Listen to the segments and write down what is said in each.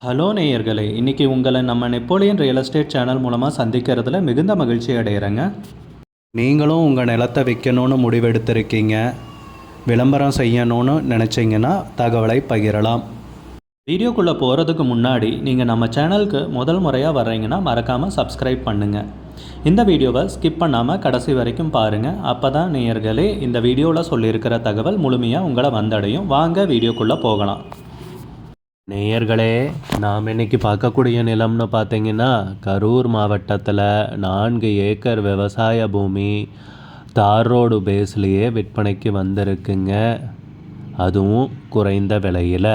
Hello நேயர்களே, இன்றைக்கி உங்களை நம்ம நெப்போலியன் ரியல் எஸ்டேட் சேனல் மூலமாக சந்திக்கிறதுல மிகுந்த மகிழ்ச்சி அடைகிறேங்க. நீங்களும் உங்கள் நிலத்தை விற்கணும்னு முடிவெடுத்திருக்கீங்க, விளம்பரம் செய்யணும்னு நினச்சிங்கன்னா தகவலை பகிரலாம். வீடியோக்குள்ளே போகிறதுக்கு முன்னாடி நீங்கள் நம்ம சேனலுக்கு முதல் முறையாக வர்றீங்கன்னா மறக்காமல் சப்ஸ்கிரைப் பண்ணுங்கள். இந்த வீடியோவை ஸ்கிப் பண்ணாமல் கடைசி வரைக்கும் பாருங்கள். அப்போ தான் நேயர்களே இந்த வீடியோவில் சொல்லியிருக்கிற தகவல் முழுமையாக உங்களை வந்தடையும். வாங்க வீடியோக்குள்ளே போகலாம். நேயர்களே, நாம் இன்றைக்கி பார்க்கக்கூடிய நிலம்னு பார்த்தீங்கன்னா கரூர் மாவட்டத்தில் 4 ஏக்கர் விவசாய பூமி தார் ரோடு பேஸ்லேயே விற்பனைக்கு வந்திருக்குங்க. அதுவும் குறைந்த விலையில்.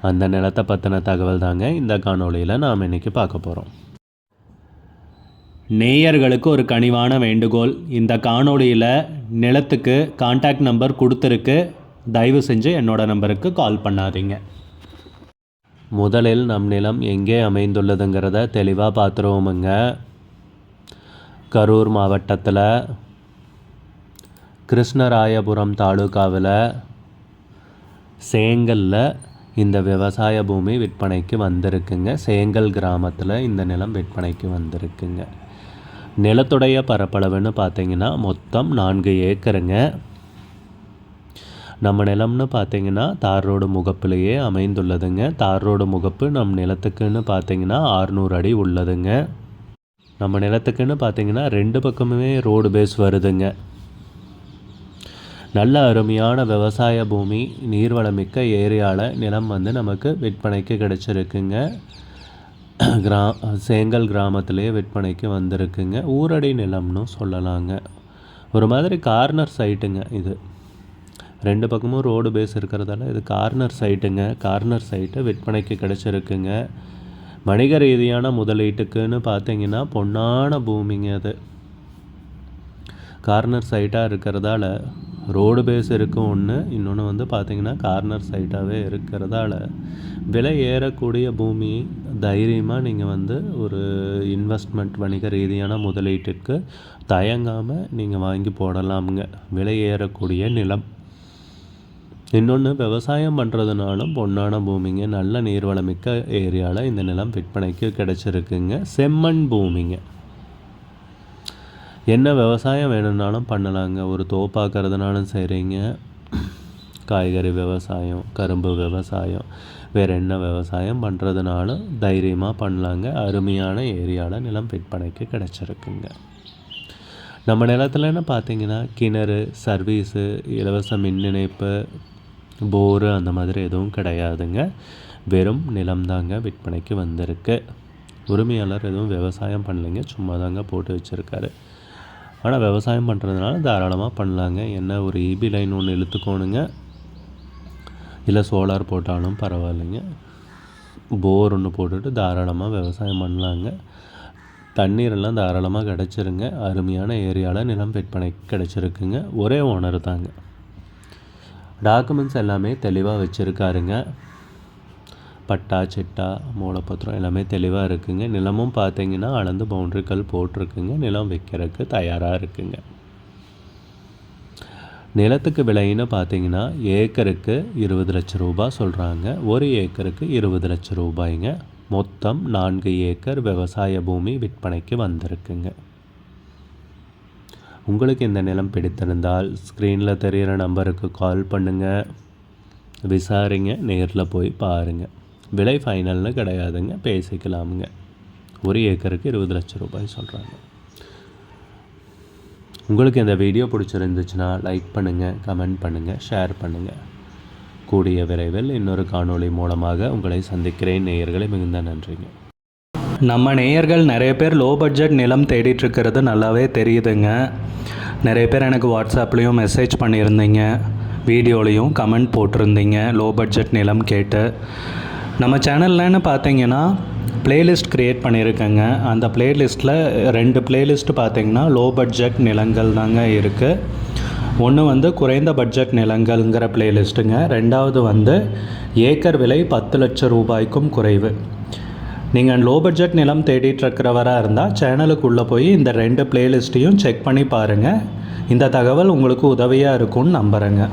அந்த நிலத்தை பற்றின தகவல் தாங்க இந்த காணொளியில் நாம் இன்றைக்கி பார்க்க போகிறோம். நேயர்களுக்கு ஒரு கனிவான வேண்டுகோள், இந்த காணொளியில் நிலத்துக்கு கான்டாக்ட் நம்பர் கொடுத்துருக்கு, தயவு செஞ்சு என்னோடய நம்பருக்கு கால் பண்ணாதீங்க. முதலில் நம் நிலம் எங்கே அமைந்துள்ளதுங்கிறத தெளிவாக பார்த்துருவோமுங்க. கரூர் மாவட்டத்தில் கிருஷ்ணராயபுரம் தாலுகாவில் சேங்கலில் இந்த விவசாய பூமி விற்பனைக்கு வந்திருக்குங்க. சேங்கல் கிராமத்தில் இந்த நிலம் விற்பனைக்கு வந்திருக்குங்க. நிலத்துடைய பரப்பளவுன்னு பார்த்தீங்கன்னா மொத்தம் 4 ஏக்கருங்க. நம்ம நிலம்னு பார்த்தீங்கன்னா தார் ரோடு முகப்புலேயே அமைந்துள்ளதுங்க. தார் ரோடு முகப்பு நம் நிலத்துக்குன்னு பார்த்தீங்கன்னா 600 அடி உள்ளதுங்க. நம்ம நிலத்துக்குன்னு பார்த்தீங்கன்னா 2 பக்கமுமே ரோடு பேஸ் வருதுங்க. நல்ல அருமையான விவசாய பூமி, நீர்வளமிக்க ஏரியாவில் நிலம் நமக்கு விற்பனைக்கு கிடச்சிருக்குங்க. சேங்கல் கிராமத்திலேயே விற்பனைக்கு வந்திருக்குங்க. ஊரடி நிலம்னு சொல்லலாங்க. ஒரு மாதிரி கார்னர் சைட்டுங்க. இது 2 பக்கமும் ரோடு பேஸ் இருக்கிறதால இது கார்னர் சைட்டுங்க. கார்னர் சைட்டு விற்பனைக்கு கிடச்சிருக்குங்க. வணிக ரீதியான முதலீட்டுக்குன்னு பார்த்தீங்கன்னா பொன்னான பூமிங்க. அது கார்னர் சைட்டாக இருக்கிறதால ரோடு பேஸ் இருக்கும் ஒன்று, இன்னொன்று பார்த்திங்கன்னா கார்னர் சைட்டாகவே இருக்கிறதால விலை ஏறக்கூடிய பூமி. தைரியமாக நீங்கள் ஒரு இன்வெஸ்ட்மெண்ட் வணிக ரீதியான முதலீட்டுக்கு தயங்காமல் நீங்கள் வாங்கி போடலாமுங்க. விலை ஏறக்கூடிய நிலம். இன்னொன்று, விவசாயம் பண்ணுறதுனாலும் பொன்னான பூமிங்க. நல்ல நீர்வளமிக்க ஏரியாவில் இந்த நிலம் விற்பனைக்கு கிடச்சிருக்குங்க. செம்மண் பூமிங்க. என்ன விவசாயம் வேணும்னாலும் பண்ணலாங்க. ஒரு தோப்பாக்கிறதுனாலும் சரிங்க, காய்கறி விவசாயம், கரும்பு விவசாயம், வேறு என்ன விவசாயம் பண்ணுறதுனாலும் தைரியமாக பண்ணலாங்க. அருமையான ஏரியாவில் நிலம் விற்பனைக்கு கிடச்சிருக்குங்க. நம்ம நிலத்துலன்னு பார்த்தீங்கன்னா கிணறு, சர்வீஸு, இலவச மின் இணைப்பு, போரு அந்த மாதிரி எதுவும் கிடையாதுங்க. வெறும் நிலம்தாங்க விற்பனைக்கு வந்திருக்கு. உரிமையாளர் எதுவும் விவசாயம் பண்ணலைங்க, சும்மா தாங்க போட்டு வச்சுருக்காரு. ஆனால் விவசாயம் பண்ணுறதுனால தாராளமாக பண்ணலாங்க. என்ன ஒரு ஈபி லைன் ஒன்று இழுத்துக்கோணுங்க, இல்லை சோலார் போட்டாலும் பரவாயில்லைங்க. போர் ஒன்று போட்டுட்டு தாராளமாக விவசாயம் பண்ணலாங்க. தண்ணீரெல்லாம் தாராளமாக கிடச்சிருங்க. அருமையான ஏரியாவில் நிலம் விற்பனைக்கு கிடச்சிருக்குங்க. ஒரே ஓனர் தாங்க. டாக்குமெண்ட்ஸ் எல்லாமே தெளிவாக வச்சுருக்காருங்க. பட்டா, சிட்டா, மூலப்பத்திரம் எல்லாமே தெளிவாக இருக்குங்க. நிலமும் பார்த்தீங்கன்னா அளந்து பவுண்ட்ரிக்கல் போட்டிருக்குங்க. நிலம் விற்கிறதுக்கு தயாராக இருக்குங்க. நிலத்துக்கு விலைன்னு பார்த்தீங்கன்னா ஏக்கருக்கு 20 லட்சம் ரூபாய் சொல்கிறாங்க. ஒரு ஏக்கருக்கு 20 லட்சம் ரூபாய்ங்க. மொத்தம் 4 ஏக்கர் விவசாய பூமி விற்பனைக்கு வந்திருக்குங்க. உங்களுக்கு இந்த நிலம் பிடித்திருந்தால் ஸ்க்ரீனில் தெரிகிற நம்பருக்கு கால் பண்ணுங்கள், விசாரிங்க, நேரில் போய் பாருங்கள். விலை ஃபைனல்னு கிடையாதுங்க, பேசிக்கலாமுங்க. ஒரு ஏக்கருக்கு 20 லட்சம் ரூபாய் சொல்கிறாங்க. உங்களுக்கு இந்த வீடியோ பிடிச்சிருந்துச்சுன்னா லைக் பண்ணுங்கள், கமெண்ட் பண்ணுங்கள், ஷேர் பண்ணுங்கள். கூடிய விரைவில் இன்னொரு காணொளி மூலமாக உங்களை சந்திக்கிறேன். நேயர்களை மிகுந்த நன்றிங்க. நம்ம நேயர்கள் நிறைய பேர் லோ பட்ஜெட் நிலம் தேடிட்டுருக்கிறது நல்லாவே தெரியுதுங்க. நிறைய பேர் எனக்கு வாட்ஸ்அப்லேயும் மெசேஜ் பண்ணியிருந்தீங்க, வீடியோலையும் கமெண்ட் போட்டிருந்தீங்க லோ பட்ஜெட் நிலம் கேட்டு. நம்ம சேனல்லன்னு பார்த்தீங்கன்னா ப்ளேலிஸ்ட் க்ரியேட் பண்ணியிருக்கேங்க. அந்த ப்ளேலிஸ்ட்டில் 2 ப்ளேலிஸ்ட்டு பார்த்தீங்கன்னா லோ பட்ஜெட் நிலங்கள் தாங்க இருக்குது. ஒன்று குறைந்த பட்ஜெட் நிலங்கள்ங்கிற ப்ளேலிஸ்ட்டுங்க. 2வது ஏக்கர் விலை 10 லட்சம் ரூபாய்க்கும் குறைவு. நீங்கள் லோ பட்ஜெட் நிலம் தேடிட்டுருக்கிறவராக இருந்தால் சேனலுக்குள்ளே போய் இந்த 2 ப்ளேலிஸ்ட்டையும் செக் பண்ணி பாருங்கள். இந்த தகவல் உங்களுக்கு உதவியாக இருக்கும்னு நம்புகிறேங்க.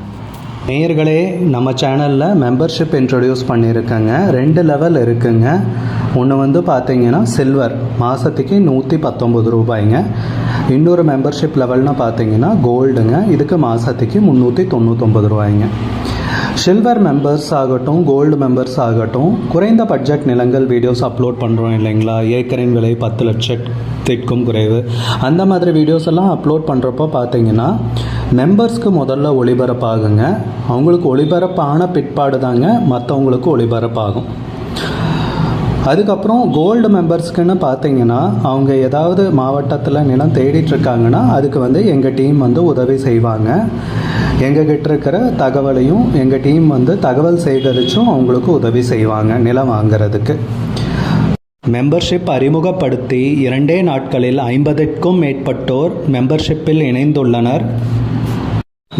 நேயர்களே, நம்ம சேனலில் மெம்பர்ஷிப் இன்ட்ரடியூஸ் பண்ணியிருக்கேங்க. 2 லெவல் இருக்குங்க. ஒன்று வந்து பார்த்தீங்கன்னா சில்வர், மாதத்துக்கு 119 ரூபாய்ங்க. இன்னொரு மெம்பர்ஷிப் லெவல்னு பார்த்தீங்கன்னா கோல்டுங்க, இதுக்கு மாதத்துக்கு 399 ரூபாய்ங்க. சில்வர் மெம்பர்ஸ் ஆகட்டும், கோல்டு மெம்பர்ஸ் ஆகட்டும், குறைந்த பட்ஜெட் நிலங்கள் வீடியோஸ் அப்லோட் பண்ணுறோம் இல்லைங்களா, ஏக்கரின் விலை 10 லட்சத்திற்கும் குறைவு, அந்த மாதிரி வீடியோஸ் எல்லாம் அப்லோட் பண்ணுறப்போ பார்த்தீங்கன்னா மெம்பர்ஸ்க்கு முதல்ல ஒளிபரப்பாகுங்க. அவங்களுக்கு ஒளிபரப்பான பிற்பாடு தாங்க மற்றவங்களுக்கு ஒளிபரப்பாகும். அதுக்கப்புறம் கோல்டு மெம்பர்ஸ்க்குன்னு பார்த்தீங்கன்னா அவங்க ஏதாவது மாவட்டத்தில் நிலம் தேடிட்டுருக்காங்கன்னா அதுக்கு வந்து எங்கள் டீம் வந்து உதவி செய்வாங்க. எங்ககிட்ட இருக்கிற தகவலையும் எங்கள் டீம் வந்து தகவல் சேகரித்தும் அவங்களுக்கு உதவி செய்வாங்க நிலம் வாங்கிறதுக்கு. மெம்பர்ஷிப் அறிமுகப்படுத்தி 2 நாட்களில் 50க்கும் மேற்பட்டோர் மெம்பர்ஷிப்பில் இணைந்துள்ளனர்.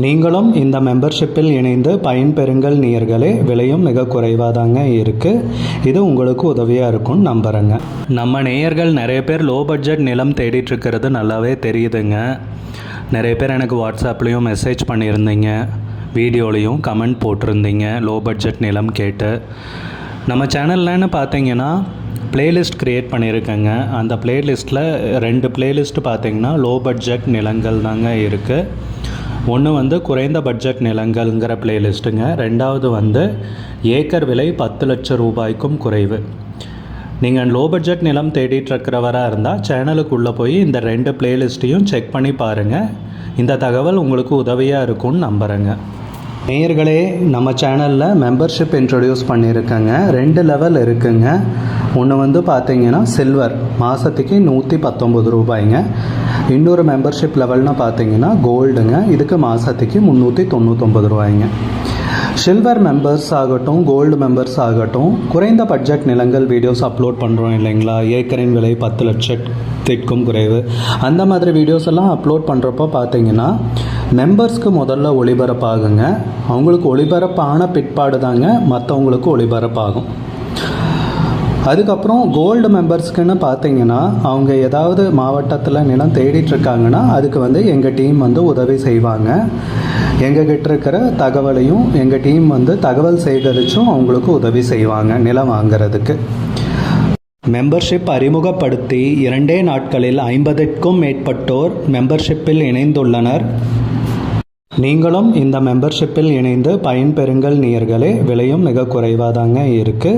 நீங்களும் இந்த மெம்பர்ஷிப்பில் இணைந்து பயன்பெறுங்கள் நேயர்களே. விலையும் மிக குறைவாக தாங்க இருக்குது. இது உங்களுக்கு உதவியாக இருக்கும்னு நம்புகிறேங்க. நம்ம நேயர்கள் நிறைய பேர் லோ பட்ஜெட் நிலம் தேடிட்டுருக்கிறது நல்லாவே தெரியுதுங்க. நிறைய பேர் எனக்கு வாட்ஸ்அப்லேயும் மெசேஜ் பண்ணியிருந்தீங்க, வீடியோலையும் கமெண்ட் போட்டிருந்தீங்க லோ பட்ஜெட் நிலம் கேட்டு. நம்ம சேனல்லன்னு பார்த்தீங்கன்னா ப்ளேலிஸ்ட் க்ரியேட் பண்ணியிருக்கேங்க. அந்த ப்ளேலிஸ்ட்டில் 2 ப்ளேலிஸ்ட்டு பார்த்தீங்கன்னா லோ பட்ஜெட் நிலங்கள் தாங்க இருக்குது. ஒன்று வந்து குறைந்த பட்ஜெட் நிலங்கள்ங்கிற ப்ளேலிஸ்ட்டுங்க. 2வது வந்து ஏக்கர் விலை 10 லட்சம் ரூபாய்க்கும் குறைவு. நீங்கள் லோ பட்ஜெட் நிலம் தேடிட்டுருக்கிறவராக இருந்தால் சேனலுக்குள்ளே போய் இந்த 2 ப்ளேலிஸ்ட்டையும் செக் பண்ணி பாருங்கள். இந்த தகவல் உங்களுக்கு உதவியாக இருக்கும்னு நம்புகிறேங்க. நேயர்களே, நம்ம சேனலில் மெம்பர்ஷிப் இன்ட்ரடியூஸ் பண்ணியிருக்கேங்க. 2 லெவல் இருக்குங்க. ஒன்று வந்து பார்த்தீங்கன்னா சில்வர், மாதத்துக்கு 119 ரூபாய்ங்க. இன்னொரு மெம்பர்ஷிப் லெவல்னு பார்த்தீங்கன்னா கோல்டுங்க, இதுக்கு மாதத்துக்கு 399 ரூபாய்ங்க. சில்வர் மெம்பர்ஸ் ஆகட்டும், கோல்டு மெம்பர்ஸ் ஆகட்டும், குறைந்த பட்ஜெட் நிலங்கள் வீடியோஸ் அப்லோட் பண்ணுறோம் இல்லைங்களா, ஏக்கரின் விலை 10 லட்சத்திற்கும் குறைவு, அந்த மாதிரி வீடியோஸ் எல்லாம் அப்லோட் பண்ணுறப்போ பார்த்தீங்கன்னா மெம்பர்ஸ்க்கு முதல்ல ஒளிபரப்பாகுங்க. அவங்களுக்கு ஒளிபரப்பான பிற்பாடு தாங்க மற்றவங்களுக்கு ஒளிபரப்பாகும். அதுக்கப்புறம் கோல்டு மெம்பர்ஸ்க்குன்னு பார்த்தீங்கன்னா அவங்க ஏதாவது மாவட்டத்தில் நிலம் தேடிட்டுருக்காங்கன்னா அதுக்கு வந்து எங்கள் டீம் வந்து உதவி செய்வாங்க. எங்ககிட்ட இருக்கிற தகவலையும் எங்கள் டீம் வந்து தகவல் சேகரித்தும் அவங்களுக்கு உதவி செய்வாங்க நிலம் வாங்கிறதுக்கு. மெம்பர்ஷிப் அறிமுகப்படுத்தி 2 நாட்களில் 50க்கும் மேற்பட்டோர் மெம்பர்ஷிப்பில் இணைந்துள்ளனர். நீங்களும் இந்த மெம்பர்ஷிப்பில் இணைந்து பயன்பெறுங்கள் நேயர்களே. விலையும் மிக குறைவாக தாங்க இருக்குது.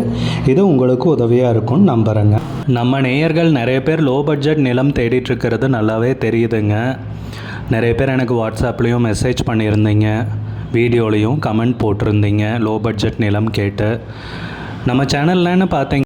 இது உங்களுக்கு உதவியாக இருக்கும்னு நம்புகிறேங்க. நம்ம நேயர்கள் நிறைய பேர் லோ பட்ஜெட் நிலம் தேடிட்டுருக்கிறது நல்லாவே தெரியுதுங்க. நிறைய பேர் எனக்கு வாட்ஸ்அப்லேயும் மெசேஜ் பண்ணியிருந்தீங்க, வீடியோலையும் கமெண்ட் போட்டிருந்தீங்க லோ பட்ஜெட் நிலம் கேட்டு. நம்ம சேனல்லன்னு பார்த்தீங்க